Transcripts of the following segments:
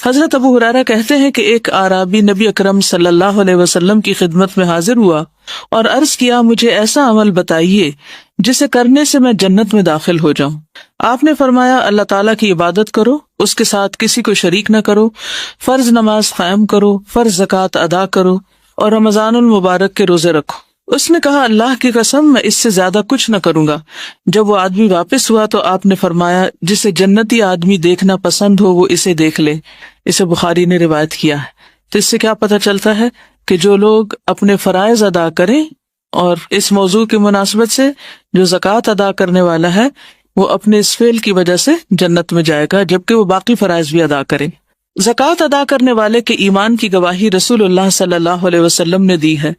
حضرت ابو ہریرہ کہتے ہیں کہ ایک اعرابی نبی اکرم صلی اللہ علیہ وسلم کی خدمت میں حاضر ہوا اور عرض کیا، مجھے ایسا عمل بتائیے جسے کرنے سے میں جنت میں داخل ہو جاؤں۔ آپ نے فرمایا، اللہ تعالیٰ کی عبادت کرو، اس کے ساتھ کسی کو شریک نہ کرو، فرض نماز قائم کرو، فرض زکوٰۃ ادا کرو اور رمضان المبارک کے روزے رکھو۔ اس نے کہا، اللہ کی قسم میں اس سے زیادہ کچھ نہ کروں گا۔ جب وہ آدمی واپس ہوا تو آپ نے فرمایا، جسے جنتی آدمی دیکھنا پسند ہو وہ اسے دیکھ لے۔ اسے بخاری نے روایت کیا ہے۔ تو اس سے کیا پتہ چلتا ہے کہ جو لوگ اپنے فرائض ادا کریں، اور اس موضوع کی مناسبت سے جو زکوٰۃ ادا کرنے والا ہے وہ اپنے اس فعل کی وجہ سے جنت میں جائے گا، جبکہ وہ باقی فرائض بھی ادا کرے۔ زکوٰۃ ادا کرنے والے کے ایمان کی گواہی رسول اللہ صلی اللہ علیہ وسلم نے دی ہے۔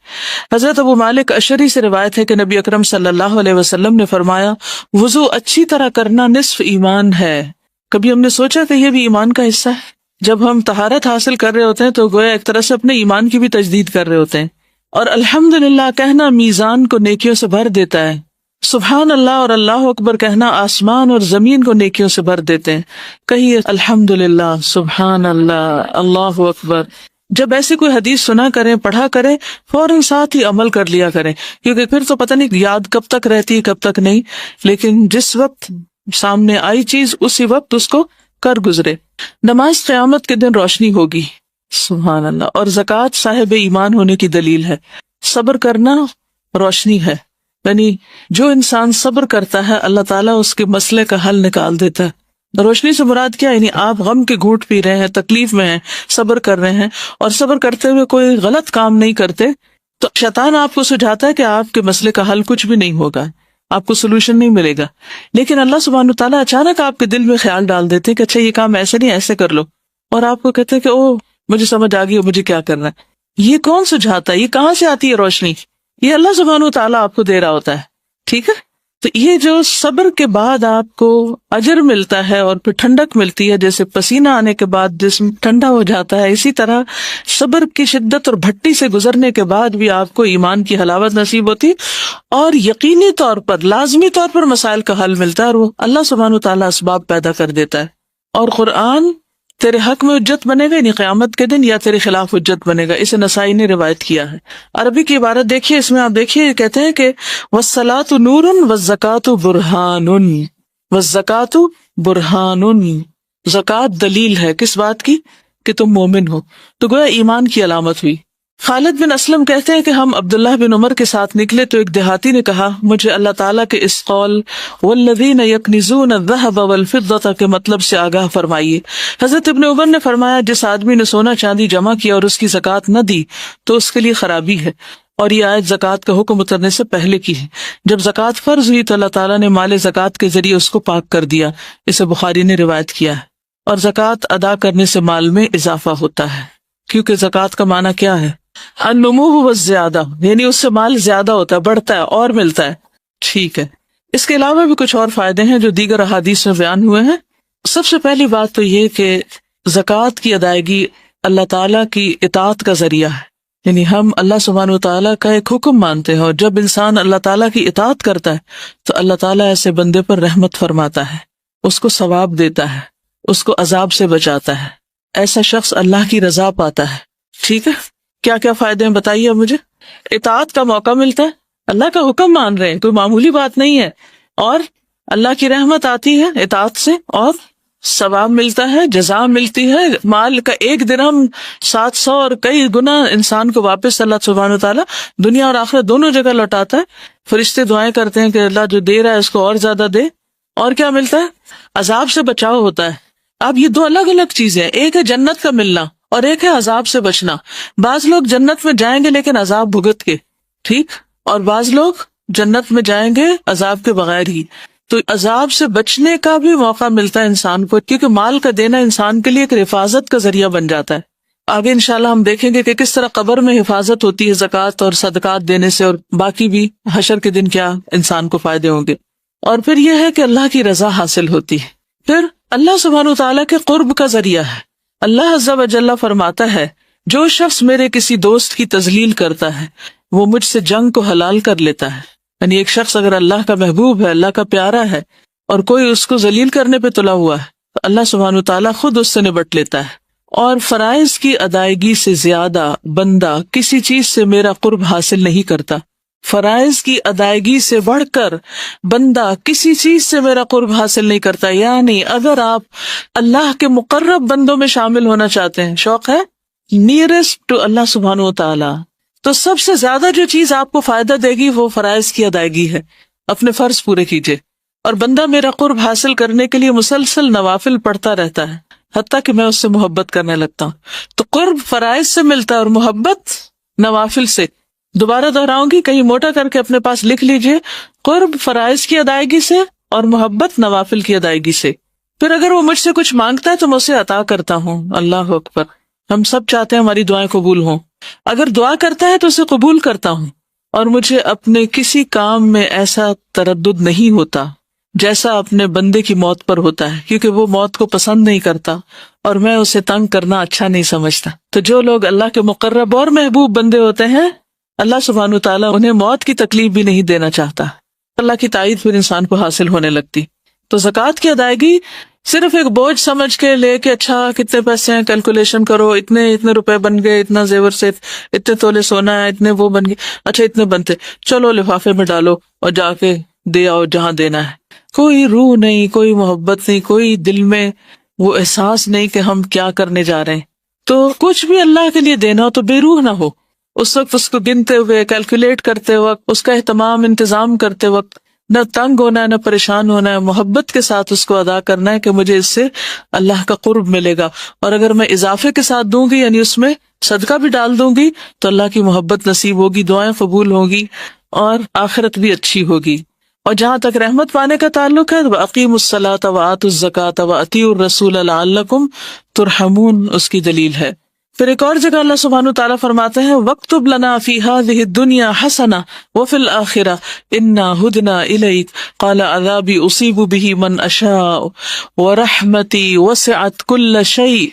حضرت ابو مالک اشعری سے روایت ہے کہ نبی اکرم صلی اللہ علیہ وسلم نے فرمایا، وضو اچھی طرح کرنا نصف ایمان ہے۔ کبھی ہم نے سوچا کہ یہ بھی ایمان کا حصہ ہے؟ جب ہم طہارت حاصل کر رہے ہوتے ہیں تو گویا ایک طرح سے اپنے ایمان کی بھی تجدید کر رہے ہوتے ہیں۔ اور الحمدللہ کہنا میزان کو نیکیوں سے بھر دیتا ہے۔ سبحان اللہ اور اللہ اکبر کہنا آسمان اور زمین کو نیکیوں سے بھر دیتے ہیں۔ کہیے الحمدللہ، سبحان اللہ، اللہ اکبر۔ جب ایسی کوئی حدیث سنا کریں، پڑھا کریں، فوراً ساتھ ہی عمل کر لیا کریں، کیونکہ پھر تو پتہ نہیں یاد کب تک رہتی ہے کب تک نہیں، لیکن جس وقت سامنے آئی چیز اسی وقت اس کو کر گزرے۔ نماز قیامت کے دن روشنی ہوگی، سبحان اللہ، اور زکوٰۃ صاحب ایمان ہونے کی دلیل ہے۔ صبر کرنا روشنی ہے، یعنی جو انسان صبر کرتا ہے اللہ تعالیٰ اس کے مسئلے کا حل نکال دیتا ہے۔ روشنی سے مراد کیا؟ یعنی آپ غم کے گھونٹ پی رہے ہیں، تکلیف میں ہیں، صبر کر رہے ہیں، اور صبر کرتے ہوئے کوئی غلط کام نہیں کرتے، تو شیطان آپ کو سجھاتا ہے کہ آپ کے مسئلے کا حل کچھ بھی نہیں ہوگا، آپ کو سولوشن نہیں ملے گا۔ لیکن اللہ سبحانہ تعالیٰ اچانک آپ کے دل میں خیال ڈال دیتے کہ اچھا یہ کام ایسے نہیں، ایسے کر لو، اور آپ کو کہتے ہیں کہ او مجھے سمجھ آ گئی، مجھے کیا کرنا ہے۔ یہ کون سجھاتا ہے؟ یہ کہاں سے آتی ہے روشنی؟ یہ اللہ سبحانہ تعالیٰ آپ کو دے رہا ہوتا ہے، ٹھیک ہے؟ تو یہ جو صبر کے بعد آپ کو اجر ملتا ہے اور پھر ٹھنڈک ملتی ہے، جیسے پسینہ آنے کے بعد جسم ٹھنڈا ہو جاتا ہے، اسی طرح صبر کی شدت اور بھٹی سے گزرنے کے بعد بھی آپ کو ایمان کی حلاوت نصیب ہوتی، اور یقینی طور پر، لازمی طور پر مسائل کا حل ملتا ہے، اور وہ اللہ سبحانہ تعالیٰ اسباب پیدا کر دیتا ہے۔ اور قرآن تیرے حق میں حجت بنے گا، یعنی قیامت کے دن، یا تیرے خلاف حجت بنے گا۔ اسے نسائی نے روایت کیا ہے۔ عربی کی عبارت دیکھیے، اس میں آپ دیکھیے کہتے ہیں کہ وَالصَّلَاةُ نُورٌ وَالزَّكَاةُ بُرْهَانٌ، وَالزَّكَاةُ بُرْهَانٌ، زکوٰۃ دلیل ہے کس بات کی؟ کہ تم مومن ہو، تو گویا ایمان کی علامت ہوئی۔ خالد بن اسلم کہتے ہیں کہ ہم عبداللہ بن عمر کے ساتھ نکلے تو ایک دیہاتی نے کہا، مجھے اللہ تعالیٰ کے اس قول والذین یکنزون الذہب والفضة کے مطلب سے آگاہ فرمائیے۔ حضرت ابن عمر نے فرمایا، جس آدمی نے سونا چاندی جمع کیا اور اس کی زکوٰۃ نہ دی تو اس کے لیے خرابی ہے، اور یہ آیت زکوٰۃ کا حکم اترنے سے پہلے کی ہے۔ جب زکوٰۃ فرض ہوئی تو اللہ تعالیٰ نے مال زکوٰۃ کے ذریعے اس کو پاک کر دیا۔ اسے بخاری نے روایت کیا ہے۔ اور زکوٰۃ ادا کرنے سے مال میں اضافہ ہوتا ہے، کیونکہ زکوٰۃ کا معنی کیا ہے؟ النمو والزیادہ، یعنی اس سے مال زیادہ ہوتا ہے، بڑھتا ہے اور ملتا ہے، ٹھیک ہے۔ اس کے علاوہ بھی کچھ اور فائدے ہیں جو دیگر احادیث میں بیان ہوئے ہیں۔ سب سے پہلی بات تو یہ کہ زکوٰۃ کی ادائیگی اللہ تعالیٰ کی اطاعت کا ذریعہ ہے، یعنی ہم اللہ سبحانہ وتعالیٰ کا ایک حکم مانتے ہیں، اور جب انسان اللہ تعالیٰ کی اطاعت کرتا ہے تو اللہ تعالیٰ ایسے بندے پر رحمت فرماتا ہے، اس کو ثواب دیتا ہے، اس کو عذاب سے بچاتا ہے، ایسا شخص اللہ کی رضا پاتا ہے، ٹھیک ہے۔ کیا کیا فائدے ہیں بتائیے اب مجھے؟ اطاعت کا موقع ملتا ہے، اللہ کا حکم مان رہے ہیں، کوئی معمولی بات نہیں ہے، اور اللہ کی رحمت آتی ہے اطاعت سے، اور ثواب ملتا ہے، جزا ملتی ہے، مال کا ایک درہم 700 اور کئی گنا انسان کو واپس اللہ سبحانہ وتعالیٰ دنیا اور آخرت دونوں جگہ لوٹاتا ہے۔ فرشتے دعائیں کرتے ہیں کہ اللہ جو دے رہا ہے اس کو اور زیادہ دے۔ اور کیا ملتا ہے؟ عذاب سے بچاؤ ہوتا ہے۔ اب یہ دو الگ الگ چیزیں ہیں، ایک ہے جنت کا ملنا اور ایک ہے عذاب سے بچنا۔ بعض لوگ جنت میں جائیں گے لیکن عذاب بھگت کے، ٹھیک، اور بعض لوگ جنت میں جائیں گے عذاب کے بغیر ہی۔ تو عذاب سے بچنے کا بھی موقع ملتا ہے انسان کو، کیونکہ مال کا دینا انسان کے لیے ایک حفاظت کا ذریعہ بن جاتا ہے۔ آگے انشاءاللہ ہم دیکھیں گے کہ کس طرح قبر میں حفاظت ہوتی ہے زکوٰۃ اور صدقات دینے سے، اور باقی بھی حشر کے دن کیا انسان کو فائدے ہوں گے۔ اور پھر یہ ہے کہ اللہ کی رضا حاصل ہوتی ہے، پھر اللہ سبحانہ وتعالیٰ کے قرب کا ذریعہ ہے۔ اللہ عز و جل فرماتا ہے، جو شخص میرے کسی دوست کی تذلیل کرتا ہے وہ مجھ سے جنگ کو حلال کر لیتا ہے۔ یعنی ایک شخص اگر اللہ کا محبوب ہے، اللہ کا پیارا ہے، اور کوئی اس کو ذلیل کرنے پہ تلا ہوا ہے تو اللہ سبحانہ وتعالیٰ خود اس سے نبٹ لیتا ہے۔ اور فرائض کی ادائیگی سے زیادہ بندہ کسی چیز سے میرا قرب حاصل نہیں کرتا. فرائض کی ادائیگی سے بڑھ کر بندہ کسی چیز سے میرا قرب حاصل نہیں کرتا. یعنی اگر آپ اللہ کے مقرب بندوں میں شامل ہونا چاہتے ہیں، شوق ہے نیئرسٹ ٹو اللہ سبحانہ و تعالی، تو سب سے زیادہ جو چیز آپ کو فائدہ دے گی وہ فرائض کی ادائیگی ہے. اپنے فرض پورے کیجیے. اور بندہ میرا قرب حاصل کرنے کے لیے مسلسل نوافل پڑھتا رہتا ہے حتیٰ کہ میں اس سے محبت کرنے لگتا ہوں. تو قرب فرائض سے ملتا ہے اور محبت نوافل سے. دوبارہ دہراؤں گی، کہیں موٹا کر کے اپنے پاس لکھ لیجئے، قرب فرائض کی ادائیگی سے اور محبت نوافل کی ادائیگی سے. پھر اگر وہ مجھ سے کچھ مانگتا ہے تو میں اسے عطا کرتا ہوں. اللہ اکبر. ہم سب چاہتے ہیں ہماری دعائیں قبول ہوں. اگر دعا کرتا ہے تو اسے قبول کرتا ہوں. اور مجھے اپنے کسی کام میں ایسا تردد نہیں ہوتا جیسا اپنے بندے کی موت پر ہوتا ہے، کیونکہ وہ موت کو پسند نہیں کرتا اور میں اسے تنگ کرنا اچھا نہیں سمجھتا. تو جو لوگ اللہ کے مقرب اور محبوب بندے ہوتے ہیں، اللہ سبحانہ و تعالیٰ انہیں موت کی تکلیف بھی نہیں دینا چاہتا. اللہ کی تائید پھر انسان کو حاصل ہونے لگتی. تو زکوٰۃ کی ادائیگی صرف ایک بوجھ سمجھ کے لے کے، اچھا کتنے پیسے ہیں کیلکولیشن کرو، اتنے روپے بن گئے، اتنا زیور سے اتنے تولے سونا ہے، اتنے وہ بن گئے، اچھا اتنے بنتے، چلو لفافے میں ڈالو اور جا کے دے آؤ جہاں دینا ہے. کوئی روح نہیں، کوئی محبت نہیں، کوئی دل میں وہ احساس نہیں کہ ہم کیا کرنے جا رہے ہیں. تو کچھ بھی اللہ کے لیے دینا ہو تو بے روح نہ ہو. اس وقت اس کو گنتے ہوئے، کیلکولیٹ کرتے وقت، اس کا اہتمام انتظام کرتے وقت نہ تنگ ہونا ہے، نہ پریشان ہونا ہے. محبت کے ساتھ اس کو ادا کرنا ہے کہ مجھے اس سے اللہ کا قرب ملے گا. اور اگر میں اضافے کے ساتھ دوں گی، یعنی اس میں صدقہ بھی ڈال دوں گی، تو اللہ کی محبت نصیب ہوگی، دعائیں قبول ہوگی اور آخرت بھی اچھی ہوگی. اور جہاں تک رحمت پانے کا تعلق ہے، وَأَقِيمُوا الصَّلَاةَ وَآتُوا الزَّكَاةَ وَأَطِيعُوا الرَّسُولَ لَعَلَّكُمْ تُرْحَمُونَ، اس کی دلیل ہے. پھر ایک اور جگہ اللہ سبحانہ تعالیٰ فرماتے ہیں، وَاكْتُبْ لَنَا فِي هَذِهِ الدُّنْيَا حَسَنَةً وَفِي الْآخِرَةِ إِنَّا هُدْنَا إِلَيْكَ قَالَ عَذَابِي أُصِيبُ بِهِ مَنْ أَشَاءُ وَرَحْمَتِي وَسِعَتْ كُلَّ شَيْءٍ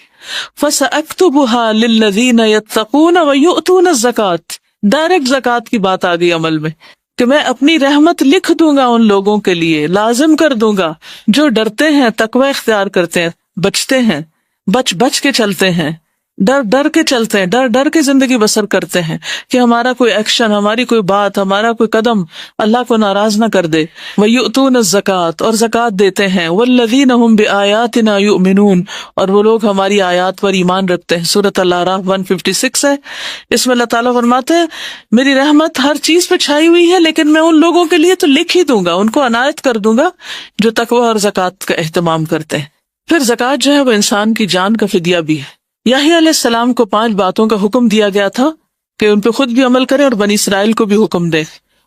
فَسَأَكْتُبُهَا لِلَّذِينَ يَتَّقُونَ وَيُؤْتُونَ الزَّكَاةَ. ڈائریکٹ زکوٰۃ کی بات آ گئی عمل میں کہ میں اپنی رحمت لکھ دوں گا ان لوگوں کے لیے، لازم کر دوں گا جو ڈرتے ہیں، تقوی اختیار کرتے ہیں، بچتے ہیں، بچ کے چلتے ہیں، ڈر کے چلتے ہیں، ڈر کے زندگی بسر کرتے ہیں کہ ہمارا کوئی ایکشن، ہماری کوئی بات، ہمارا کوئی قدم اللہ کو ناراض نہ کر دے. وَيُؤْتُونَ الزَّكَاةَ، اور زکوٰۃ دیتے ہیں. وَالَّذِينَ هُمْ بِآيَاتِنَا يُؤْمِنُونَ، اور وہ لوگ ہماری آیات پر ایمان رکھتے ہیں. سورۃ الاعراف 156 ہے. اس میں اللہ تعالیٰ فرماتے ہیں میری رحمت ہر چیز پہ چھائی ہوئی ہے، لیکن میں ان لوگوں کے لیے تو لکھ ہی دوں گا، ان کو عنایت کر دوں گا جو تقوی اور زکوٰۃ کا اہتمام کرتے ہیں. پھر زکوٰۃ جو ہے وہ انسان کی جان کا فدیہ بھی ہے. یحییٰ علیہ السلام کو 5 باتوں کا حکم دیا گیا تھا کہ ان پہ خود بھی عمل کرے اور بنی اسرائیل کو بھی حکم دے.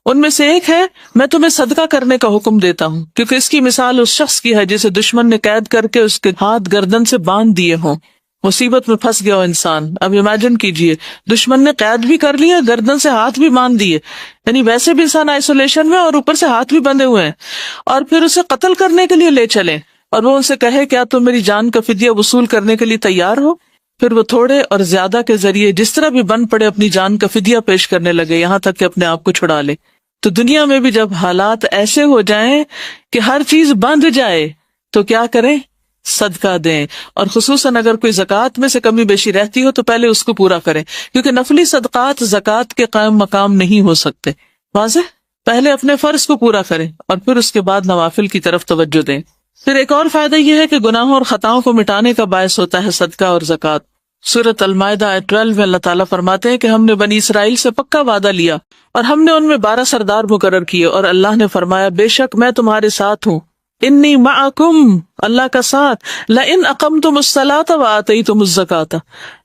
ان میں سے ایک ہے، میں تمہیں صدقہ کرنے کا حکم دیتا ہوں، کیونکہ اس کی مثال اس شخص کی ہے جسے دشمن نے قید کر کے اس کے ہاتھ گردن سے باندھ دیے ہوں، مصیبت میں پھنس گیا ہو انسان. اب امیجن کیجئے، دشمن نے قید بھی کر لیا، گردن سے ہاتھ بھی باندھ دیے، یعنی ویسے بھی انسان آئسولیشن میں اور اوپر سے ہاتھ بھی بندھے ہوئے ہیں، اور پھر اسے قتل کرنے کے لیے لے چلیں اور وہ ان سے کہے کیا تم میری جان کا فدیہ وصول کرنے کے لیے تیار ہو؟ پھر وہ تھوڑے اور زیادہ کے ذریعے جس طرح بھی بن پڑے اپنی جان کا فدیہ پیش کرنے لگے، یہاں تک کہ اپنے آپ کو چھڑا لے. تو دنیا میں بھی جب حالات ایسے ہو جائیں کہ ہر چیز بند جائے تو کیا کریں؟ صدقہ دیں. اور خصوصاً اگر کوئی زکوٰۃ میں سے کمی بیشی رہتی ہو تو پہلے اس کو پورا کریں، کیونکہ نفلی صدقات زکوٰۃ کے قائم مقام نہیں ہو سکتے. واضح؟ پہلے اپنے فرض کو پورا کریں اور پھر اس کے بعد نوافل کی طرف توجہ دیں. پھر ایک اور فائدہ یہ ہے کہ گناہوں اور خطاؤں کو مٹانے کا باعث ہوتا ہے صدقہ اور زکوٰۃ. سورۃ المائدہ آیت 12 میں اللہ تعالیٰ فرماتے ہیں کہ ہم نے بنی اسرائیل سے پکا وعدہ لیا اور ہم نے ان میں 12 سردار مقرر کیے، اور اللہ نے فرمایا بے شک میں تمہارے ساتھ ہوں. انی معکم، اللہ کا ساتھ. لئن اقمتم الصلاۃ وآتیتم الزکاۃ،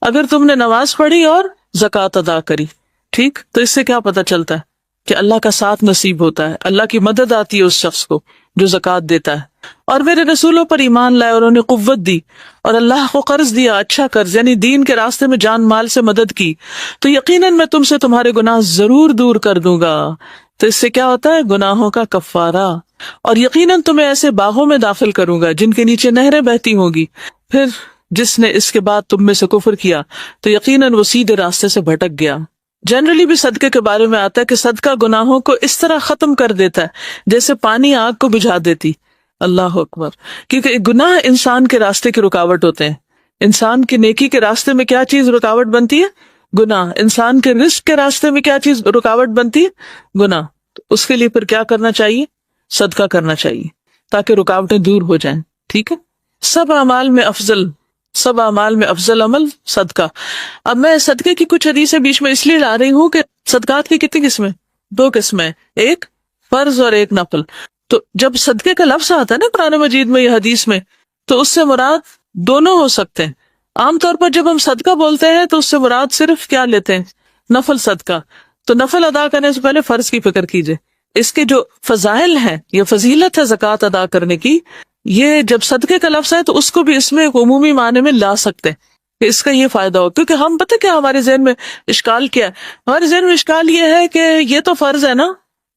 اگر تم نے نماز پڑھی اور زکوٰۃ ادا کری. ٹھیک، تو اس سے کیا پتہ چلتا ہے کہ اللہ کا ساتھ نصیب ہوتا ہے، اللہ کی مدد آتی ہے اس شخص کو جو زکوٰۃ دیتا ہے. اور میرے رسولوں پر ایمان لائے اور انہیں قوت دی اور اللہ کو قرض دیا، اچھا قرض، یعنی دین کے راستے میں جان مال سے مدد کی، تو یقیناً میں تم سے تمہارے گناہ ضرور دور کر دوں گا. تو اس سے کیا ہوتا ہے؟ گناہوں کا کفارہ. اور یقیناً تمہیں ایسے باغوں میں داخل کروں گا جن کے نیچے نہریں بہتی ہوں گی. پھر جس نے اس کے بعد تم میں سے کفر کیا تو یقیناً وہ سیدھے راستے سے بھٹک گیا. جنرلی بھی صدقے کے بارے میں آتا ہے کہ صدقہ گناہوں کو اس طرح ختم کر دیتا ہے جیسے پانی آگ کو بجھا دیتی. اللہ اکبر. کیونکہ گناہ انسان کے راستے کی رکاوٹ ہوتے ہیں، انسان کی نیکی کے راستے میں کیا چیز رکاوٹ بنتی ہے؟ گناہ. انسان کے رزق کے راستے میں کیا چیز رکاوٹ بنتی ہے؟ گناہ. تو اس کے لیے پھر کیا کرنا چاہیے؟ صدقہ کرنا چاہیے تاکہ رکاوٹیں دور ہو جائیں. ٹھیک ہے. سب اعمال میں افضل عمل صدقہ. اب میں صدقے کی کچھ حدیثیں بیچ میں اس لیے لا رہی ہوں کہ صدقات کی کتنی قسمیں؟ 2 قسمیں، ایک فرض اور ایک نفل. تو جب صدقے کا لفظ آتا ہے نا قرآن مجید میں یا حدیث میں، تو اس سے مراد دونوں ہو سکتے ہیں. عام طور پر جب ہم صدقہ بولتے ہیں تو اس سے مراد صرف کیا لیتے ہیں؟ نفل صدقہ. تو نفل ادا کرنے سے پہلے فرض کی فکر کیجئے. اس کے جو فضائل ہیں یا فضیلت ہے زکوٰۃ ادا کرنے کی، یہ جب صدقے کا لفظ ہے تو اس کو بھی اس میں ایک عمومی معنی میں لا سکتے ہیں کہ اس کا یہ فائدہ ہو. کیونکہ ہم پتہ کیا ہمارے ذہن میں اشکال کیا ہے؟ ہمارے ذہن میں اشکال یہ ہے کہ یہ تو فرض ہے نا،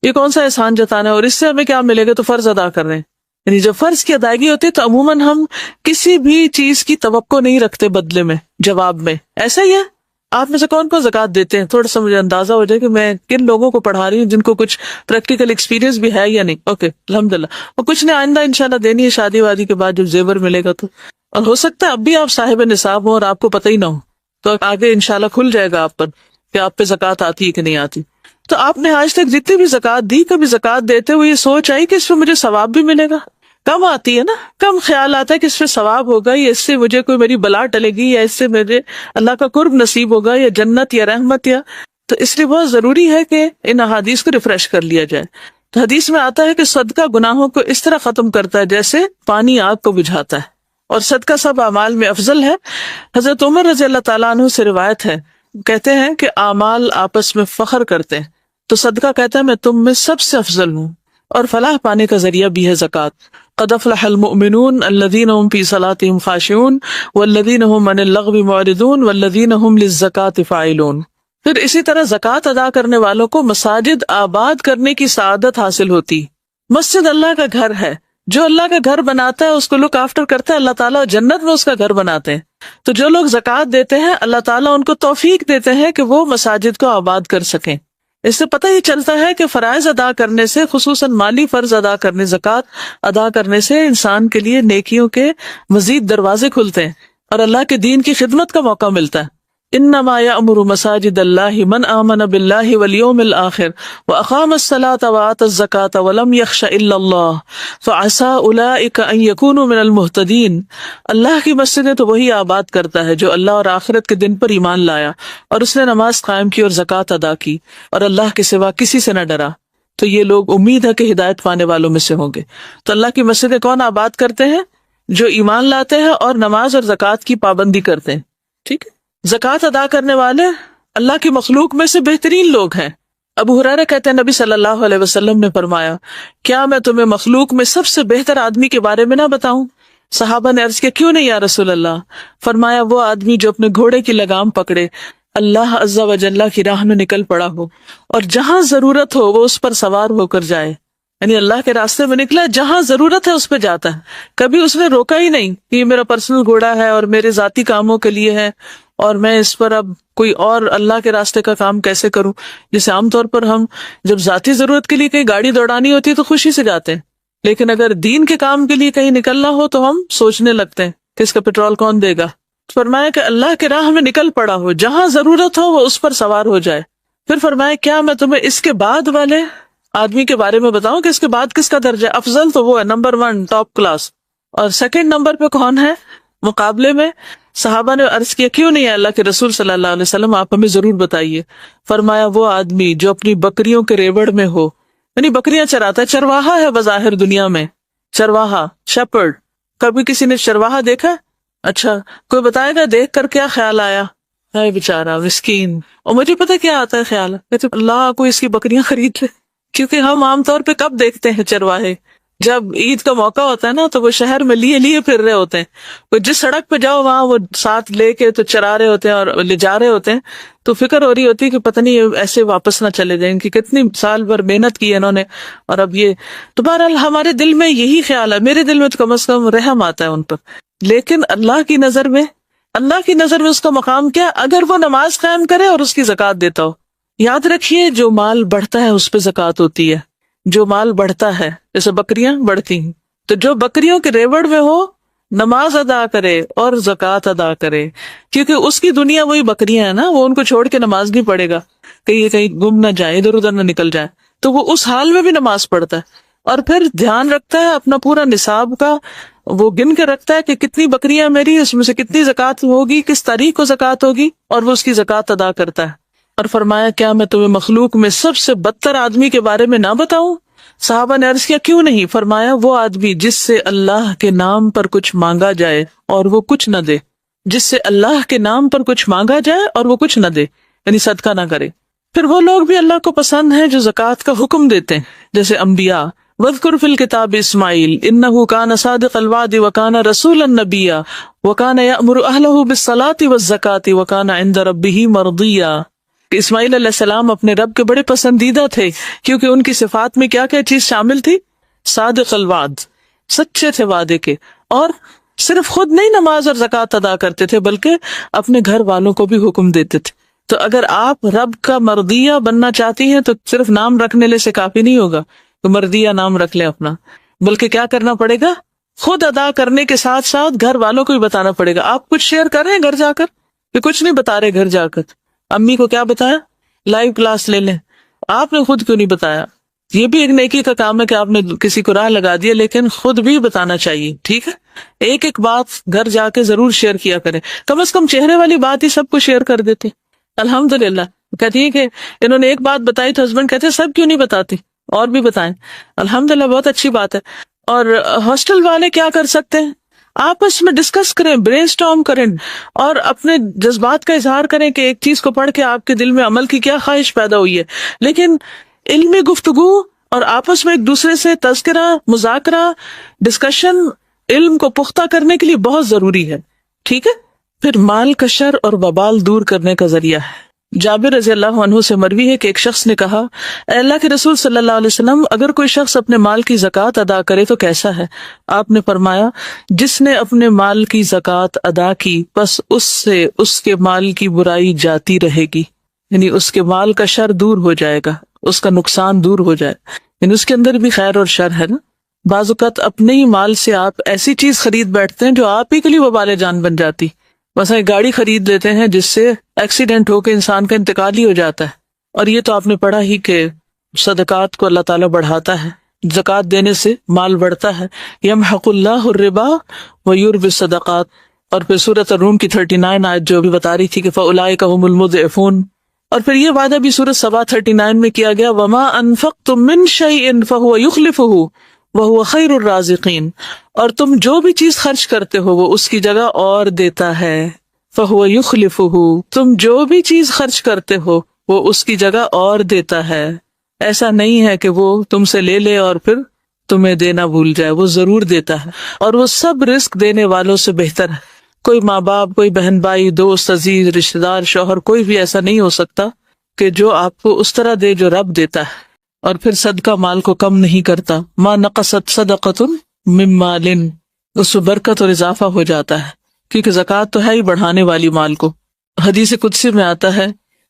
یہ کون سا احسان جتانا ہے اور اس سے ہمیں کیا ملے گا، تو فرض ادا کر رہے ہیں. یعنی جب فرض کی ادائیگی ہوتی ہے تو عموماً ہم کسی بھی چیز کی توقع نہیں رکھتے بدلے میں، جواب میں. ایسا ہی ہے. آپ میں سے کون کون زکوٰۃ دیتے ہیں؟ تھوڑا سا مجھے اندازہ ہو جائے کہ میں کن لوگوں کو پڑھا رہی ہوں جن کو کچھ پریکٹیکل ایکسپیرینس بھی ہے یا نہیں. اوکے الحمدللہ. اور کچھ نے آئندہ انشاءاللہ دینی ہے شادی وادی کے بعد جب زیور ملے گا تو. اور ہو سکتا ہے اب بھی آپ صاحب نصاب ہوں اور آپ کو پتہ ہی نہ ہو، تو آگے انشاءاللہ کھل جائے گا آپ پر کہ آپ پہ زکوٰۃ آتی ہے کہ نہیں آتی. تو آپ نے آج تک جتنی بھی زکوٰۃ دی، کبھی زکوٰۃ دیتے ہوئے یہ سوچ آئی کہ اس پہ مجھے ثواب بھی ملے گا؟ کم آتی ہے نا، کم خیال آتا ہے کہ اس پہ ثواب ہوگا یا اس سے مجھے کوئی میری بلا ٹلے گی یا اس سے مجھے اللہ کا قرب نصیب ہوگا یا جنت یا رحمت یا. تو اس لیے بہت ضروری ہے کہ ان احادیث کو ریفریش کر لیا جائے. تو حدیث میں آتا ہے کہ صدقہ گناہوں کو اس طرح ختم کرتا ہے جیسے پانی آگ کو بجھاتا ہے، اور صدقہ سب اعمال میں افضل ہے. حضرت عمر رضی اللہ تعالیٰ عنہ سے روایت ہے، کہتے ہیں کہ اعمال آپس میں فخر کرتے ہیں، تو صدقہ کہتا ہے میں تم میں سب سے افضل ہوں. اور فلاح پانے کا ذریعہ بھی ہے زکوٰۃ. قد افلح المؤمنون الذین هم فی صلاتهم خاشعون والذین هم عن اللغو معرضون والذین هم للزکاۃ فاعلون. پھر اسی طرح زکوٰۃ ادا کرنے والوں کو مساجد آباد کرنے کی سعادت حاصل ہوتی. مسجد اللہ کا گھر ہے، جو اللہ کا گھر بناتا ہے اس کو لک آفٹر کرتا ہے اللہ تعالیٰ، جنت میں اس کا گھر بناتے ہیں. تو جو لوگ زکوٰۃ دیتے ہیں اللہ تعالیٰ ان کو توفیق دیتے ہیں کہ وہ مساجد کو آباد کر سکیں. اس سے پتہ ہی چلتا ہے کہ فرائض ادا کرنے سے، خصوصاً مالی فرض ادا کرنے، زکوٰۃ ادا کرنے سے انسان کے لیے نیکیوں کے مزید دروازے کھلتے ہیں اور اللہ کے دین کی خدمت کا موقع ملتا ہے. انما یأمر مساجد اللہ من آمن باللہ والیوم الآخر واقام الصلاۃ وآتی الزکاۃ ولم یخش الا اللہ فعسى اولئک ان یکونوا من المہتدین. اللہ کی مسجدیں تو وہی آباد کرتا ہے جو اللہ اور آخرت کے دن پر ایمان لایا اور اس نے نماز قائم کی اور زکوٰۃ ادا کی اور اللہ کے سوا کسی سے نہ ڈرا، تو یہ لوگ امید ہے کہ ہدایت پانے والوں میں سے ہوں گے. تو اللہ کی مسجدیں کون آباد کرتے ہیں؟ جو ایمان لاتے ہیں اور نماز اور زکوٰۃ کی پابندی کرتے ہیں. ٹھیک ہے. زکوٰۃ ادا کرنے والے اللہ کی مخلوق میں سے بہترین لوگ ہیں. ابو ہریرہ کہتے ہیں نبی صلی اللہ علیہ وسلم نے فرمایا، کیا میں تمہیں مخلوق میں سب سے بہتر آدمی کے بارے میں نہ بتاؤں؟ صحابہ نے عرض کیا کیوں نہیں یا رسول اللہ؟ فرمایا وہ آدمی جو اپنے گھوڑے کی لگام پکڑے، اللہ عز و جل کی راہ میں نکل پڑا ہو اور جہاں ضرورت ہو وہ اس پر سوار ہو کر جائے. یعنی اللہ کے راستے میں نکلا، جہاں ضرورت ہے اس پہ جاتا ہے. کبھی اس نے روکا ہی نہیں کہ یہ میرا پرسنل گھوڑا ہے اور میرے ذاتی کاموں کے لیے ہے اور میں اس پر اب کوئی اور اللہ کے راستے کا کام کیسے کروں. جیسے عام طور پر ہم جب ذاتی ضرورت کے لیے کہیں گاڑی دوڑانی ہوتی ہے تو خوشی سے جاتے ہیں، لیکن اگر دین کے کام کے لیے کہیں نکلنا ہو تو ہم سوچنے لگتے ہیں کہ اس کا پیٹرول کون دے گا. فرمایا کہ اللہ کے راہ میں نکل پڑا ہو، جہاں ضرورت ہو وہ اس پر سوار ہو جائے. پھر فرمایا کیا میں تمہیں اس کے بعد والے آدمی کے بارے میں بتاؤں کہ اس کے بعد کس کا درجہ افضل؟ تو وہ ہے نمبر 1 ٹاپ کلاس. اور سیکنڈ نمبر پہ کون ہے مقابلے میں؟ صحابہ نے عرض کیا کیوں نہیں ہے اللہ کے رسول صلی اللہ علیہ وسلم، آپ ہمیں ضرور بتائیے. فرمایا وہ آدمی جو اپنی بکریوں کے ریوڑ میں ہو، یعنی بکریاں چراتا ہے، چرواہا ہے بظاہر دنیا میں، چرواہا شیپرڈ. کبھی کسی نے چرواہا دیکھا؟ اچھا کوئی بتائے گا دیکھ کر کیا خیال آیا؟ ہے بیچارہ مسکین. اور مجھے پتہ کیا آتا ہے خیال، کہتے اللہ کو اس کی بکریاں خرید لے. کیونکہ ہم عام طور پہ کب دیکھتے ہیں چرواہے؟ جب عید کا موقع ہوتا ہے نا تو وہ شہر میں لیے پھر رہے ہوتے ہیں. وہ جس سڑک پہ جاؤ وہاں وہ ساتھ لے کے تو چرا رہے ہوتے ہیں اور لے جا رہے ہوتے ہیں. تو فکر ہو رہی ہوتی ہے کہ پتہ نہیں ایسے واپس نہ چلے جائیں کہ کتنی سال بھر محنت کی ہے انہوں نے اور اب یہ. تو بہرحال ہمارے دل میں یہی خیال ہے، میرے دل میں تو کم از کم رحم آتا ہے ان پر. لیکن اللہ کی نظر میں اس کا مقام کیا؟ اگر وہ نماز قائم کرے اور اس کی زکوٰۃ دیتا ہو. یاد رکھیے جو مال بڑھتا ہے اس پہ زکوٰۃ ہوتی ہے. جو مال بڑھتا ہے جیسے بکریاں بڑھتی ہیں، تو جو بکریوں کے ریوڑ میں ہو نماز ادا کرے اور زکوٰۃ ادا کرے، کیونکہ اس کی دنیا وہی بکریاں ہیں نا، وہ ان کو چھوڑ کے نماز نہیں پڑھے گا کہ یہ کہیں گم نہ جائے، ادھر ادھر نہ نکل جائے، تو وہ اس حال میں بھی نماز پڑھتا ہے اور پھر دھیان رکھتا ہے اپنا پورا نصاب کا، وہ گن کے رکھتا ہے کہ کتنی بکریاں میری، اس میں سے کتنی زکوٰۃ ہوگی، کس تاریخ کو زکوٰۃ ہوگی، اور وہ اس کی زکوٰۃ ادا کرتا ہے۔ اور فرمایا کیا میں تمہیں مخلوق میں سب سے بدتر آدمی کے بارے میں نہ بتاؤں؟ صحابہ نے عرض کیا کیوں نہیں؟ فرمایا وہ آدمی جس سے اللہ کے نام پر کچھ مانگا جائے اور وہ کچھ نہ دے، جس سے اللہ کے نام پر کچھ مانگا جائے اور وہ کچھ نہ دے، یعنی صدقہ نہ کرے۔ پھر وہ لوگ بھی اللہ کو پسند ہیں جو زکوٰۃ کا حکم دیتے ہیں، جیسے انبیاء، وَاذْكُرْ فِي الْكِتَابِ إِسْمَاعِيلَ إِنَّهُ كَانَ صَادِقَ الْوَعْدِ وَكَانَ رَسُولًا نَبِيًّا وَكَانَ يَأْمُرُ أَهْلَهُ بِالصَّلَاةِ وَالزَّكَاةِ وَكَانَ عِندَ رَبِّهِ مَرْضِيًّا۔ کہ اسماعیل علیہ السلام اپنے رب کے بڑے پسندیدہ تھے، کیونکہ ان کی صفات میں کیا کیا چیز شامل تھی؟ صادق الوعد، سچے تھے وعدے کے، اور صرف خود نہیں نماز اور زکوٰۃ ادا کرتے تھے بلکہ اپنے گھر والوں کو بھی حکم دیتے تھے۔ تو اگر آپ رب کا مرضیہ بننا چاہتی ہیں تو صرف نام رکھنے سے کافی نہیں ہوگا تو مرضیہ نام رکھ لیں اپنا، بلکہ کیا کرنا پڑے گا؟ خود ادا کرنے کے ساتھ ساتھ گھر والوں کو بھی بتانا پڑے گا۔ آپ کچھ شیئر کر رہے ہیں گھر جا کر کہ کچھ نہیں بتا رہے؟ گھر جا کر امی کو کیا بتایا؟ لائیو کلاس لے لیں۔ آپ نے خود کیوں نہیں بتایا؟ یہ بھی ایک نیکی کا کام ہے کہ آپ نے کسی کو راہ لگا دیا، لیکن خود بھی بتانا چاہیے، ٹھیک ہے؟ ایک ایک بات گھر جا کے ضرور شیئر کیا کریں، کم از کم چہرے والی بات ہی سب کو شیئر کر دیتے۔ الحمدللہ کہتی ہے کہ انہوں نے ایک بات بتائی تو ہسبینڈ کہتے ہیں سب کیوں نہیں بتاتی، اور بھی بتائیں۔ الحمدللہ بہت اچھی بات ہے۔ اور ہاسٹل والے کیا کر سکتے ہیں؟ آپس میں ڈسکس کریں، برین اسٹارم کریں، اور اپنے جذبات کا اظہار کریں کہ ایک چیز کو پڑھ کے آپ کے دل میں عمل کی کیا خواہش پیدا ہوئی ہے، لیکن علمی گفتگو اور آپس میں ایک دوسرے سے تذکرہ، مذاکرہ، ڈسکشن علم کو پختہ کرنے کے لیے بہت ضروری ہے، ٹھیک ہے؟ پھر مال کا شر اور وبال دور کرنے کا ذریعہ ہے۔ جابر رضی اللہ عنہ سے مروی ہے کہ ایک شخص نے کہا، اے اللہ کے رسول صلی اللہ علیہ وسلم، اگر کوئی شخص اپنے مال کی زکوٰۃ ادا کرے تو کیسا ہے؟ آپ نے فرمایا، جس نے اپنے مال کی زکوٰۃ ادا کی بس اس سے اس کے مال کی برائی جاتی رہے گی، یعنی اس کے مال کا شر دور ہو جائے گا، اس کا نقصان دور ہو جائے، یعنی اس کے اندر بھی خیر اور شر ہے نا۔ بعض اوقات اپنے ہی مال سے آپ ایسی چیز خرید بیٹھتے ہیں جو آپ ہی کے لیے وبال جان بن جاتی۔ مثلا گاڑی خرید لیتے ہیں جس سے ایکسیڈنٹ ہو کے انسان کا انتقال ہی ہو جاتا ہے، اور یہ تو آپ نے پڑھا ہی کہ صدقات کو اللہ تعالیٰ بڑھاتا ہے، زکوٰۃ دینے سے مال بڑھتا ہے، یمحق اللہ الربا ویربی الصدقات۔ اور پھر سورۃ الروم کی 39 آیت جو بھی بتا رہی تھی کہ فاولئک هم المضعفون۔ اور پھر یہ وعدہ بھی سورۃ سبا 39 میں کیا گیا، وما انفقتم من شیء فهو یخلفہ وہو خیر الرازقین، اور تم جو بھی چیز خرچ کرتے ہو وہ اس کی جگہ اور دیتا ہے، فہو یخلفہ، تم جو بھی چیز خرچ کرتے ہو وہ اس کی جگہ اور دیتا ہے۔ ایسا نہیں ہے کہ وہ تم سے لے لے اور پھر تمہیں دینا بھول جائے، وہ ضرور دیتا ہے، اور وہ سب رزق دینے والوں سے بہتر ہے۔ کوئی ماں باپ، کوئی بہن بھائی، دوست، عزیز، رشتہ دار، شوہر، کوئی بھی ایسا نہیں ہو سکتا کہ جو آپ کو اس طرح دے جو رب دیتا ہے۔ اور پھر صدقہ مال کو کم نہیں کرتا، ما نقصت صدقۃ من مال، اس میں برکت اور اضافہ ہو جاتا ہے، کیونکہ زکوٰۃ تو ہے ہی بڑھانے والی مال کو۔ حدیث قدسی میں آتا ہے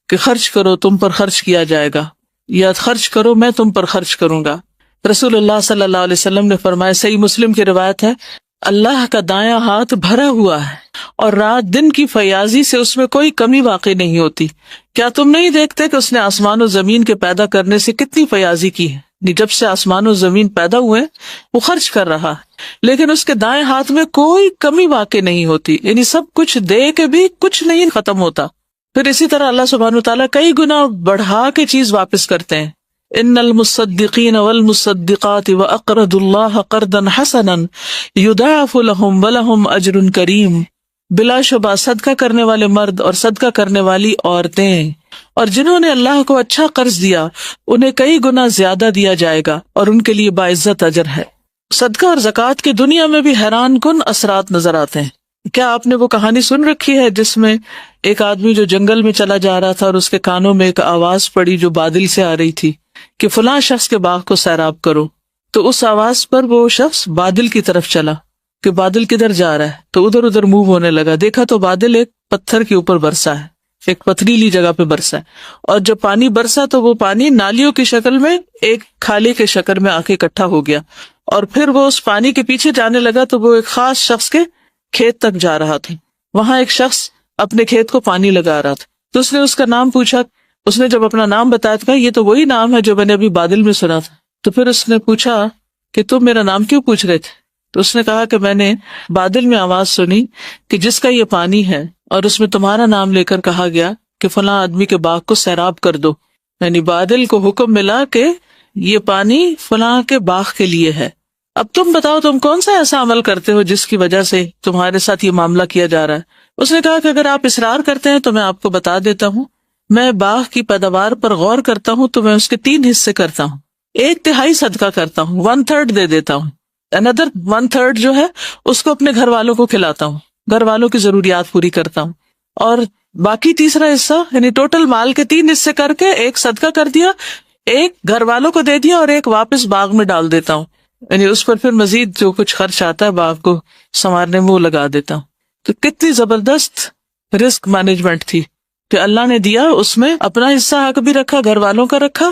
کہ خرچ کرو تم پر خرچ کیا جائے گا، یا خرچ کرو میں تم پر خرچ کروں گا۔ رسول اللہ صلی اللہ علیہ وسلم نے فرمایا، صحیح مسلم کی روایت ہے، اللہ کا دایاں ہاتھ بھرا ہوا ہے اور رات دن کی فیاضی سے اس میں کوئی کمی واقع نہیں ہوتی۔ کیا تم نہیں دیکھتے کہ اس نے آسمان و زمین کے پیدا کرنے سے کتنی فیاضی کی ہے؟ جب سے آسمان و زمین پیدا ہوئے وہ خرچ کر رہا ہے، لیکن اس کے دائیں ہاتھ میں کوئی کمی واقع نہیں ہوتی، یعنی سب کچھ دے کے بھی کچھ نہیں ختم ہوتا۔ پھر اسی طرح اللہ سبحانہ وتعالیٰ کئی گنا بڑھا کے چیز واپس کرتے ہیں۔ ان المصدقین والمصدقات واقرضوا اللہ قرضا حسنا یضاعف لهم ولهم اجر کریم، بلا شبہ صدقہ کرنے والے مرد اور صدقہ کرنے والی عورتیں اور جنہوں نے اللہ کو اچھا قرض دیا انہیں کئی گنا زیادہ دیا جائے گا اور ان کے لیے باعزت اجر ہے۔ صدقہ اور زکوٰۃ کی دنیا میں بھی حیران کن اثرات نظر آتے ہیں۔ کیا آپ نے وہ کہانی سن رکھی ہے جس میں ایک آدمی جو جنگل میں چلا جا رہا تھا اور اس کے کانوں میں ایک آواز پڑی جو بادل سے آ رہی تھی کہ فلاں شخص کے باغ کو سیراب کرو، تو اس آواز پر وہ شخص بادل کی طرف چلا کہ بادل کدھر جا رہا ہے، تو ادھر ادھر موو ہونے لگا، دیکھا تو بادل ایک پتھر کے اوپر برسا ہے، ایک پتھریلی جگہ پہ برسا ہے، اور جب پانی برسا تو وہ پانی نالیوں کی شکل میں ایک کھالے کے شکل میں آ کے اکٹھا ہو گیا۔ اور پھر وہ اس پانی کے پیچھے جانے لگا تو وہ ایک خاص شخص کے کھیت تک جا رہا تھا. وہاں ایک شخص اپنے کھیت کو پانی لگا رہا تھا تو اس نے اس کا نام پوچھا. اس نے جب اپنا نام بتایا تو کہا یہ تو وہی نام ہے جو میں نے ابھی بادل میں سنا تھا. تو پھر اس نے پوچھا کہ تم میرا نام کیوں پوچھ رہے تھے؟ تو اس نے کہا کہ میں نے بادل میں آواز سنی کہ جس کا یہ پانی ہے اور اس میں تمہارا نام لے کر کہا گیا کہ فلاں آدمی کے باغ کو سیراب کر دو. یعنی بادل کو حکم ملا کہ یہ پانی فلاں کے باغ کے لیے ہے. اب تم بتاؤ تم کون سا ایسا عمل کرتے ہو جس کی وجہ سے تمہارے ساتھ یہ معاملہ کیا جا رہا ہے. اس نے کہا کہ اگر آپ اصرار کرتے ہیں تو میں آپ کو بتا دیتا ہوں. میں باغ کی پیداوار پر غور کرتا ہوں تو میں اس کے 3 حصے کرتا ہوں. 1/3 صدقہ کرتا ہوں, 1/3 دے دیتا ہوں. another 1/3 جو ہے اس کو اپنے گھر والوں کو کھلاتا ہوں, گھر والوں کی ضروریات پوری کرتا ہوں. اور باقی تیسرا حصہ یعنی ٹوٹل مال کے 3 حصے کر کے 1 صدقہ کر دیا, 1 گھر والوں کو دے دیا اور 1 واپس باغ میں ڈال دیتا ہوں. یعنی اس پر پھر مزید جو کچھ خرچ آتا ہے باغ کو سنوارنے میں وہ لگا دیتا ہوں. تو کتنی زبردست رسک مینجمنٹ تھی کہ اللہ نے دیا, اس میں اپنا حصہ حق بھی رکھا, گھر والوں کا رکھا,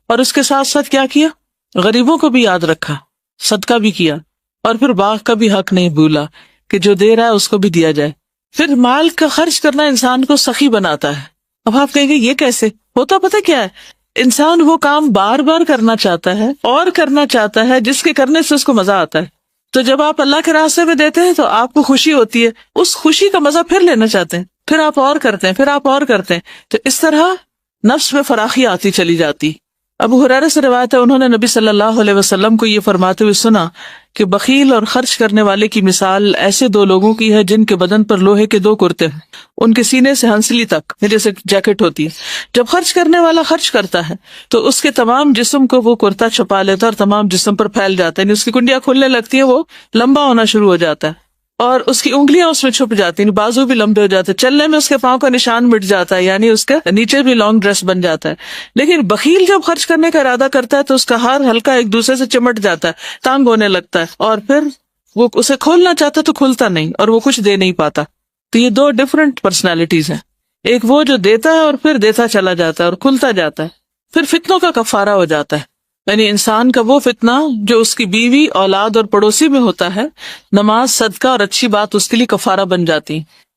اور اس کے ساتھ ساتھ کیا کیا, غریبوں کو بھی یاد رکھا, صدقہ بھی کیا, اور پھر باغ کا بھی حق نہیں بھولا کہ جو دے رہا ہے اس کو بھی دیا جائے. پھر مال کا خرچ کرنا انسان کو سخی بناتا ہے. اب آپ کہیں گے یہ کیسے ہوتا؟ پتہ کیا ہے, انسان وہ کام بار بار کرنا چاہتا ہے اور کرنا چاہتا ہے جس کے کرنے سے اس کو مزہ آتا ہے. تو جب آپ اللہ کے راستے میں دیتے ہیں تو آپ کو خوشی ہوتی ہے, اس خوشی کا مزہ پھر لینا چاہتے ہیں, پھر آپ اور کرتے ہیں, پھر آپ اور کرتے ہیں. تو اس طرح نفس میں فراخی آتی چلی جاتی. ابو ہریرہ سے روایت ہے, انہوں نے نبی صلی اللہ علیہ وسلم کو یہ فرماتے ہوئے سنا کہ بخیل اور خرچ کرنے والے کی مثال ایسے 2 لوگوں کی ہے جن کے بدن پر لوہے کے 2 کرتے ہیں, ان کے سینے سے ہنسلی تک جیسے جیکٹ ہوتی ہے. جب خرچ کرنے والا خرچ کرتا ہے تو اس کے تمام جسم کو وہ کرتا چھپا لیتا ہے اور تمام جسم پر پھیل جاتا ہے, یعنی اس کی کنڈیاں کھلنے لگتی ہیں, وہ لمبا ہونا شروع ہو جاتا ہے اور اس کی انگلیاں اس میں چھپ جاتی ہیں, بازو بھی لمبے ہو جاتے ہیں, چلنے میں اس کے پاؤں کا نشان مٹ جاتا ہے, یعنی اس کے نیچے بھی لانگ ڈریس بن جاتا ہے. لیکن بخیل جب خرچ کرنے کا ارادہ کرتا ہے تو اس کا ہار ہلکا ایک دوسرے سے چمٹ جاتا ہے, تانگ ہونے لگتا ہے, اور پھر وہ اسے کھولنا چاہتا تو کھلتا نہیں اور وہ کچھ دے نہیں پاتا. تو یہ 2 ڈفرنٹ پرسنالٹیز ہیں, ایک وہ جو دیتا ہے اور پھر دیتا چلا جاتا ہے اور کھلتا جاتا ہے. پھر فتنوں کا کفارہ ہو جاتا ہے, یعنی انسان کا وہ فتنہ جو اس کی بیوی, اولاد اور پڑوسی میں ہوتا ہے, نماز, صدقہ اور اچھی بات اس کے لیے کفارہ بن جاتی.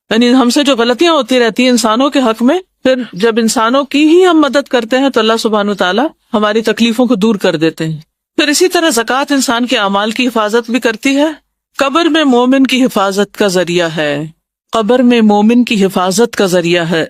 یعنی ہم سے جو غلطیاں ہوتی رہتی ہیں انسانوں کے حق میں, پھر جب انسانوں کی ہی ہم مدد کرتے ہیں تو اللہ سبحانہ وتعالی ہماری تکلیفوں کو دور کر دیتے ہیں. پھر اسی طرح زکوٰۃ انسان کے اعمال کی حفاظت بھی کرتی ہے. قبر میں مومن کی حفاظت کا ذریعہ ہے, قبر میں مومن کی حفاظت کا ذریعہ ہے.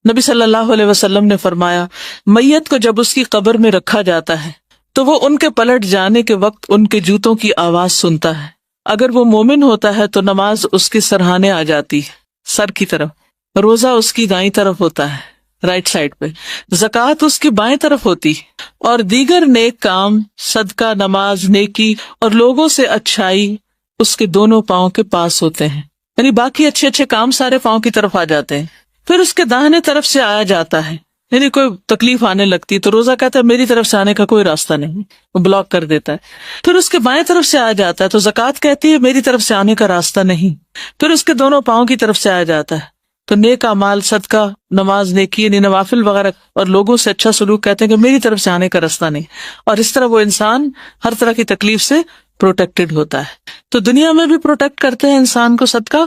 نبی صلی اللہ علیہ وسلم نے فرمایا, میت کو جب اس کی قبر میں رکھا جاتا ہے تو وہ ان کے پلٹ جانے کے وقت ان کے جوتوں کی آواز سنتا ہے. اگر وہ مومن ہوتا ہے تو نماز اس کے سرہانے آ جاتی ہے, سر کی طرف, روزہ اس کی دائیں طرف ہوتا ہے, رائٹ سائڈ پہ, زکوٰۃ اس کی بائیں طرف ہوتی, اور دیگر نیک کام, صدقہ, نماز, نیکی اور لوگوں سے اچھائی اس کے دونوں پاؤں کے پاس ہوتے ہیں. یعنی باقی اچھے اچھے کام سارے پاؤں کی طرف آ جاتے ہیں. پھر اس کے داہنے طرف سے آیا جاتا ہے, یعنی کوئی تکلیف آنے لگتی تو روزہ کہتا ہے میری طرف سے آنے کا کوئی راستہ نہیں, وہ بلاک کر دیتا ہے. پھر اس کے بائیں طرف سے آ جاتا ہے تو زکوٰۃ کہتی ہے میری طرف سے آنے کا راستہ نہیں. پھر اس کے دونوں پاؤں کی طرف سے آ جاتا ہے تو نیک اعمال, صدقہ, نماز, نیکی یعنی نوافل وغیرہ اور لوگوں سے اچھا سلوک کہتے ہیں کہ میری طرف سے آنے کا راستہ نہیں. اور اس طرح وہ انسان ہر طرح کی تکلیف سے پروٹیکٹڈ ہوتا ہے. تو دنیا میں بھی پروٹیکٹ کرتے ہیں انسان کو صدقہ,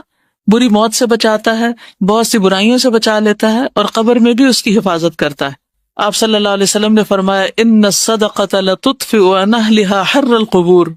بری موت سے بچاتا ہے, بہت سی برائیوں سے بچا لیتا ہے, اور قبر میں بھی اس کی حفاظت کرتا ہے. آپ صلی اللہ علیہ وسلم نے فرمایا, ان الصدقۃ لتطفئ عن اہلها حر القبور,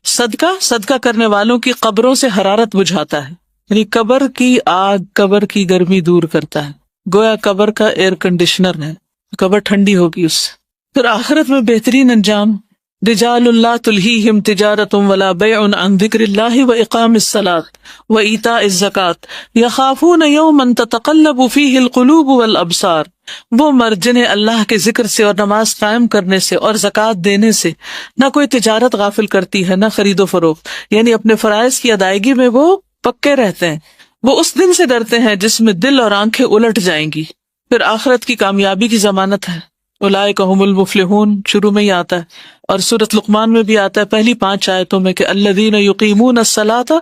صدقہ کرنے والوں کی قبروں سے حرارت بجھاتا ہے, یعنی قبر کی آگ, قبر کی گرمی دور کرتا ہے. گویا قبر کا ایئر کنڈیشنر ہے, قبر ٹھنڈی ہوگی اس سے. پھر آخرت میں بہترین انجام, رجال لا تلہیہم تجارۃ ولا بیع عن ذکر اللہ واقام الصلاۃ وایتاء الزکاۃ یخافون یوما تتقلب فیہ القلوب والابصار. وہ مرد جنہیں اللہ کے ذکر سے اور نماز قائم کرنے سے اور زکوٰۃ دینے سے نہ کوئی تجارت غافل کرتی ہے, نہ خرید و فروخت, یعنی اپنے فرائض کی ادائیگی میں وہ پکے رہتے ہیں. وہ اس دن سے ڈرتے ہیں جس میں دل اور آنکھیں الٹ جائیں گی. پھر آخرت کی کامیابی کی ضمانت ہے, اولئک هم المفلحون, شروع میں ہی آتا ہے, اور سورۃ لقمان میں بھی آتا ہے پہلی 5 آیتوں میں کہ الذین یقیمون الصلاۃ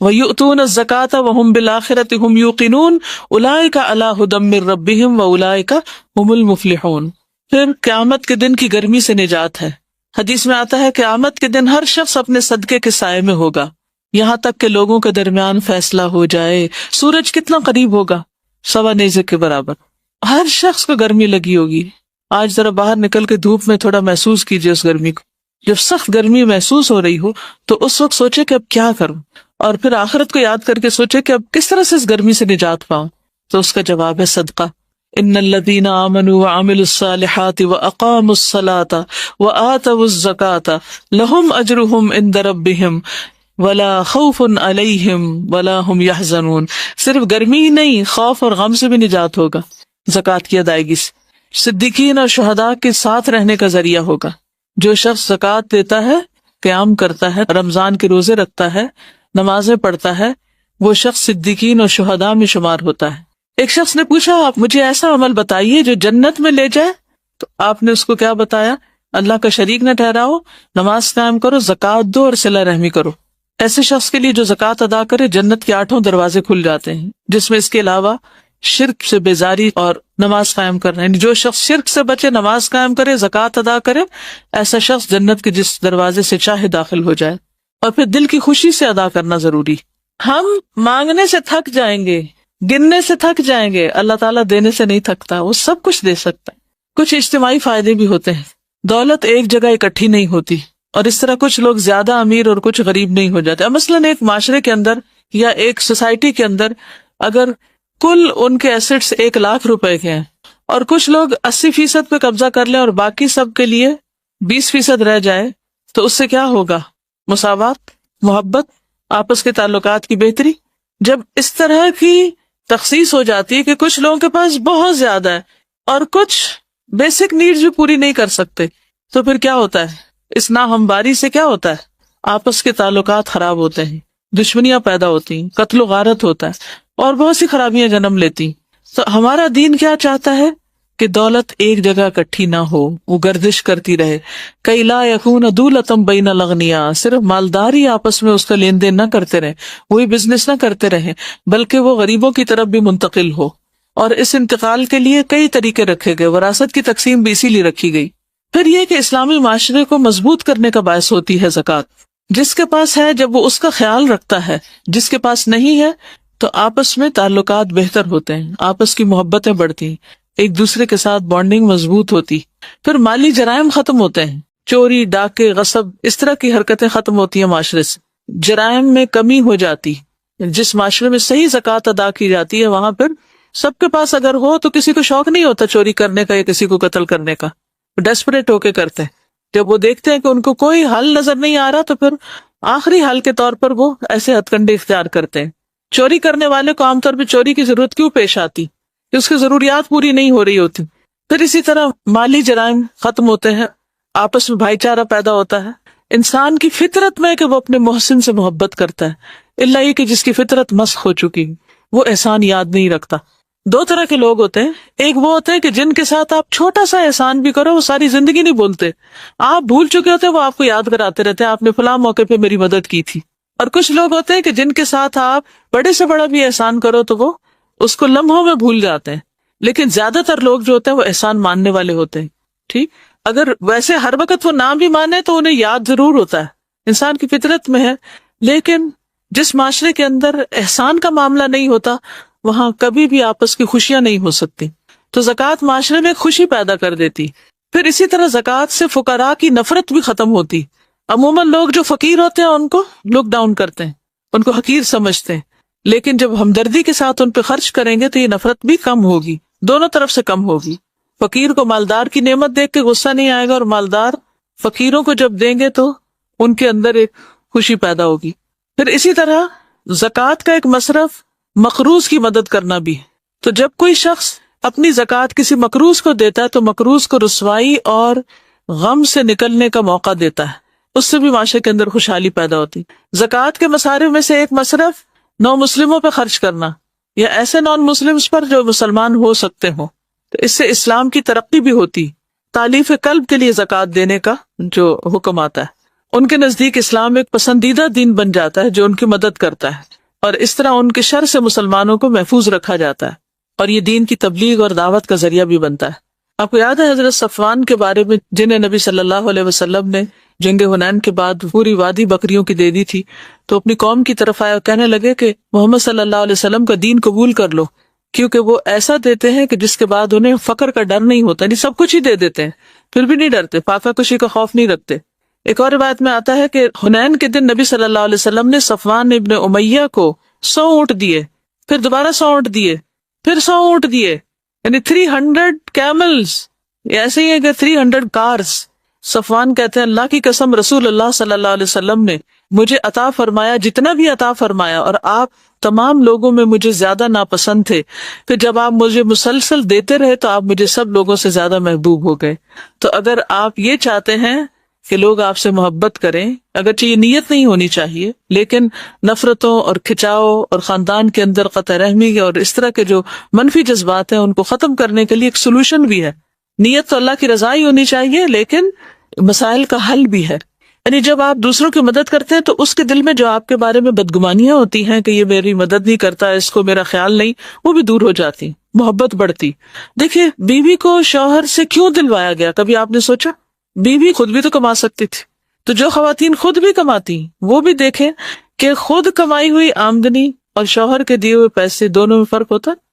ویؤتون الزکاۃ وهم بالآخرۃ هم یوقنون اولئک علی ھدی من ربہم واولئک هم المفلحون. پھر قیامت کے دن کی گرمی سے نجات ہے, حدیث میں آتا ہے کہ قیامت کے دن ہر شخص اپنے صدقے کے سائے میں ہوگا، یہاں تک کہ لوگوں کے درمیان فیصلہ ہو جائے۔ سورج کتنا قریب ہوگا؟ 1.25 نیزے کے برابر۔ ہر شخص کو گرمی لگی ہوگی۔ آج ذرا باہر نکل کے دھوپ میں تھوڑا محسوس کیجیے اس گرمی کو۔ جب سخت گرمی محسوس ہو رہی ہو تو اس وقت سوچے کہ اب کیا کروں، اور پھر آخرت کو یاد کر کے سوچے کہ اب کس طرح سے اس گرمی سے نجات پاؤں۔ تو اس کا جواب ہے صدقہ۔ ان الذین آمنوا وعملوا الصالحات واقاموا الصلاة وآتوا الزکاة لهم اجرهم عند ربهم ولا خوف علیہم ولا هم يحزنون۔ صرف گرمی ہی نہیں، خوف اور غم سے بھی نجات ہوگا زکوٰۃ کی ادائیگی سے۔ صدیقین اور شہداء کے ساتھ رہنے کا ذریعہ ہوگا۔ جو شخص زکوٰۃ دیتا ہے، قیام کرتا ہے، رمضان کے روزے رکھتا ہے، نمازیں پڑھتا ہے، وہ شخص صدیقین اور شہداء میں شمار ہوتا ہے۔ ایک شخص نے پوچھا، آپ مجھے ایسا عمل بتائیے جو جنت میں لے جائے، تو آپ نے اس کو کیا بتایا؟ اللہ کا شریک نہ ٹھہراؤ، نماز قائم کرو، زکوٰۃ دو اور صلہ رحمی کرو۔ ایسے شخص کے لیے جو زکوٰۃ ادا کرے، جنت کے 8 دروازے کھل جاتے ہیں، جس میں اس کے علاوہ شرک سے بیزاری اور نماز قائم کرنا، یعنی جو شخص شرک سے بچے، نماز قائم کرے، زکوٰۃ ادا کرے، ایسا شخص جنت کے جس دروازے سے چاہے داخل ہو جائے۔ اور پھر دل کی خوشی سے ادا کرنا ضروری۔ ہم مانگنے سے تھک جائیں گے، گننے سے تھک جائیں گے، اللہ تعالیٰ دینے سے نہیں تھکتا، وہ سب کچھ دے سکتا ہے۔ کچھ اجتماعی فائدے بھی ہوتے ہیں، دولت ایک جگہ اکٹھی نہیں ہوتی، اور اس طرح کچھ لوگ زیادہ امیر اور کچھ غریب نہیں ہو جاتے۔ مثلاً ایک معاشرے کے اندر یا ایک سوسائٹی کے اندر اگر کل ان کے ایسٹس 1 لاکھ روپے کے ہیں اور کچھ لوگ 80% پہ قبضہ کر لیں اور باقی سب کے لیے 20% رہ جائے، تو اس سے کیا ہوگا؟ مساوات، محبت، آپس کے تعلقات کی بہتری۔ جب اس طرح کی تخصیص ہو جاتی ہے کہ کچھ لوگوں کے پاس بہت زیادہ ہے اور کچھ بیسک نیڈز بھی پوری نہیں کر سکتے، تو پھر کیا ہوتا ہے؟ اس ناہمواری سے کیا ہوتا ہے؟ آپس کے تعلقات خراب ہوتے ہیں، دشمنیاں پیدا ہوتی ہیں، قتل و غارت ہوتا ہے، اور بہت سی خرابیاں جنم لیتی۔ تو ہمارا دین کیا چاہتا ہے؟ کہ دولت ایک جگہ اکٹھی نہ ہو، وہ گردش کرتی رہے۔ کئی لا یکون دولتم بین الاغنیاء، صرف مالداری آپس میں اس کا لین دین نہ کرتے رہے، وہی بزنس نہ کرتے رہے، بلکہ وہ غریبوں کی طرف بھی منتقل ہو۔ اور اس انتقال کے لیے کئی طریقے رکھے گئے، وراثت کی تقسیم بھی اسی لیے رکھی گئی۔ پھر یہ کہ اسلامی معاشرے کو مضبوط کرنے کا باعث ہوتی ہے زکوٰۃ۔ جس کے پاس ہے جب وہ اس کا خیال رکھتا ہے، جس کے پاس نہیں ہے تو آپس میں تعلقات بہتر ہوتے ہیں، آپس کی محبتیں بڑھتی ہیں، ایک دوسرے کے ساتھ بانڈنگ مضبوط ہوتی۔ پھر مالی جرائم ختم ہوتے ہیں، چوری، ڈاکے، غصب، اس طرح کی حرکتیں ختم ہوتی ہیں معاشرے سے، جرائم میں کمی ہو جاتی۔ جس معاشرے میں صحیح زکوٰۃ ادا کی جاتی ہے، وہاں پھر سب کے پاس اگر ہو تو کسی کو شوق نہیں ہوتا چوری کرنے کا یا کسی کو قتل کرنے کا، ڈیسپریٹ ہو کے کرتے ہیں۔ جب وہ دیکھتے ہیں کہ ان کو کوئی حل نظر نہیں آ رہا تو پھر آخری حل کے طور پر وہ ایسے ہتھ کنڈے اختیار کرتے ہیں۔ چوری کرنے والے کو عام طور پہ چوری کی ضرورت کیوں پیش آتی؟ کہ اس کی ضروریات پوری نہیں ہو رہی ہوتی۔ پھر اسی طرح مالی جرائم ختم ہوتے ہیں، آپس میں بھائی چارہ پیدا ہوتا ہے۔ انسان کی فطرت میں کہ وہ اپنے محسن سے محبت کرتا ہے، الا یہ کہ جس کی فطرت مسخ ہو چکی، وہ احسان یاد نہیں رکھتا۔ 2 طرح کے لوگ ہوتے ہیں، ایک وہ ہوتے ہیں کہ جن کے ساتھ آپ چھوٹا سا احسان بھی کرو وہ ساری زندگی نہیں بولتے، آپ بھول چکے ہوتے ہیں، وہ آپ کو یاد کراتے رہتے ہیں آپ نے فلاں موقع پہ میری مدد کی تھی۔ اور کچھ لوگ ہوتے ہیں کہ جن کے ساتھ آپ بڑے سے بڑا بھی احسان کرو تو وہ اس کو لمحوں میں بھول جاتے ہیں، لیکن زیادہ تر لوگ جو ہوتے ہیں وہ احسان ماننے والے ہوتے ہیں۔ ٹھیک، اگر ویسے ہر وقت وہ نہ بھی مانے تو انہیں یاد ضرور ہوتا ہے، انسان کی فطرت میں ہے۔ لیکن جس معاشرے کے اندر احسان کا معاملہ نہیں ہوتا وہاں کبھی بھی آپس کی خوشیاں نہیں ہو سکتی۔ تو زکوٰۃ معاشرے میں خوشی پیدا کر دیتی۔ پھر اسی طرح زکوٰۃ سے فقراء کی نفرت بھی ختم ہوتی۔ عموماً لوگ جو فقیر ہوتے ہیں ان کو لک ڈاؤن کرتے ہیں، ان کو حقیر سمجھتے ہیں، لیکن جب ہمدردی کے ساتھ ان پہ خرچ کریں گے تو یہ نفرت بھی کم ہوگی، دونوں طرف سے کم ہوگی۔ فقیر کو مالدار کی نعمت دیکھ کے غصہ نہیں آئے گا، اور مالدار فقیروں کو جب دیں گے تو ان کے اندر ایک خوشی پیدا ہوگی۔ پھر اسی طرح زکوٰۃ کا ایک مصرف مقروض کی مدد کرنا بھی ہے۔ تو جب کوئی شخص اپنی زکوٰۃ کسی مقروض کو دیتا ہے تو مقروض کو رسوائی اور غم سے نکلنے کا موقع دیتا ہے، اس سے بھی معاشرے کے اندر خوشحالی پیدا ہوتی۔ زکوٰۃ کے مصارف میں سے ایک مصرف نو مسلموں پہ خرچ کرنا، یا ایسے نان مسلمس پر جو مسلمان ہو سکتے ہوں، تو اس سے اسلام کی ترقی بھی ہوتی۔ تالیف قلب کے لیے زکوٰۃ دینے کا جو حکم آتا ہے، ان کے نزدیک اسلام ایک پسندیدہ دین بن جاتا ہے جو ان کی مدد کرتا ہے، اور اس طرح ان کے شر سے مسلمانوں کو محفوظ رکھا جاتا ہے، اور یہ دین کی تبلیغ اور دعوت کا ذریعہ بھی بنتا ہے۔ آپ کو یاد ہے حضرت صفوان کے بارے میں، جنہیں نبی صلی اللہ علیہ وسلم نے جنگ حنین کے بعد پوری وادی بکریوں کی دے دی تھی، تو اپنی قوم کی طرف آئے اور کہنے لگے کہ محمد صلی اللہ علیہ وسلم کا دین قبول کر لو، کیونکہ وہ ایسا دیتے ہیں کہ جس کے بعد انہیں فقر کا ڈر نہیں ہوتا، یعنی سب کچھ ہی دے دیتے ہیں پھر بھی نہیں ڈرتے، فاقہ کشی کا خوف نہیں رکھتے۔ ایک اور روایت میں آتا ہے کہ حنین کے دن نبی صلی اللہ علیہ وسلم نے صفوان ابن امیہ کو 100 اونٹ دیے، پھر دوبارہ 100 اونٹ دیے، پھر 100 اونٹ دیے، یعنی 300 کیملز، ایسے ہی ہے کہ 300 کارز۔ صفوان کہتے ہیں اللہ کی قسم رسول اللہ صلی اللہ علیہ وسلم نے مجھے عطا فرمایا جتنا بھی عطا فرمایا، اور آپ تمام لوگوں میں مجھے زیادہ ناپسند تھے، پھر جب آپ مجھے مسلسل دیتے رہے تو آپ مجھے سب لوگوں سے زیادہ محبوب ہو گئے۔ تو اگر آپ یہ چاہتے ہیں کہ لوگ آپ سے محبت کریں، اگرچہ یہ نیت نہیں ہونی چاہیے، لیکن نفرتوں اور کھچاؤ اور خاندان کے اندر قطع رحمی اور اس طرح کے جو منفی جذبات ہیں ان کو ختم کرنے کے لیے ایک سولوشن بھی ہے۔ نیت تو اللہ کی رضا ہی ہونی چاہیے، لیکن مسائل کا حل بھی ہے۔ یعنی جب آپ دوسروں کی مدد کرتے ہیں تو اس کے دل میں جو آپ کے بارے میں بدگمانیاں ہوتی ہیں کہ یہ میری مدد نہیں کرتا، اس کو میرا خیال نہیں، وہ بھی دور ہو جاتی، محبت بڑھتی۔ دیکھیے بیوی کو شوہر سے کیوں دلوایا گیا، کبھی آپ نے سوچا؟ بیوی خود بھی تو کما سکتی تھی۔ تو جو خواتین خود بھی کماتی وہ بھی دیکھیں کہ خود کمائی ہوئی آمدنی اور شوہر کے دیے ہوئے پیسے دونوں میں فرق ہوتا ہے۔